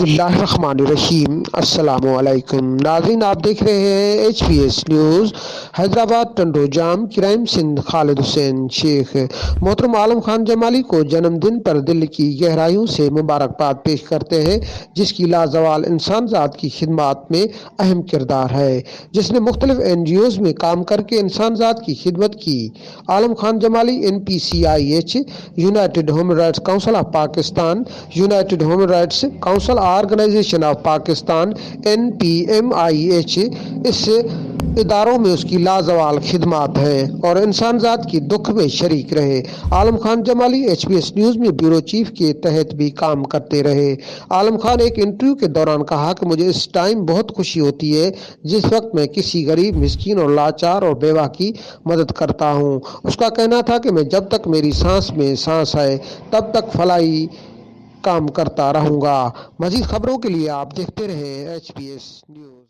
बिस्मिल्लाहिर्रहमानिर्रहीम। अस्सलाम वालेकुम नाज़रीन, आप देख रहे हैं HPS न्यूज़। हैदराबाद टंडो जाम क्राइम सिंध खालिद हुसैन शेख। मोहतरम आलम खान जमाली को जन्मदिन पर दिल की गहराइयों से मुबारकबाद पेश करते हैं, जिसकी लाजवाल इंसान ज़ात की खिदमत में अहम किरदार है, जिसने मुख्तलिफ NGOs में काम करके इंसान ज़ात की खिदमत की। Alam Khan Jamali NPCIH, United Human Rights Council of Pakistan, United Human Rights Council Organisation of Pakistan NPMIH, इस इदारों में उसकी लाजवाल खिदमत है और इंसान ज़ात की दुख में शरीक रहे। आलम खान जमाली HPS न्यूज़ में ब्यूरो चीफ के तहत भी काम करते रहे। आलम खान एक इंटरव्यू के दौरान कहा कि मुझे इस टाइम बहुत खुशी होती है जिस वक्त मैं किसी गरीब, मिस्कीन और लाचार और बेवा की मदद करता हूँ। उसका कहना था कि मैं जब तक मेरी सांस में सांस है तब तक फलाई काम करता रहूँगा। मज़ीद खबरों के लिए आप देखते रहें HPS न्यूज़।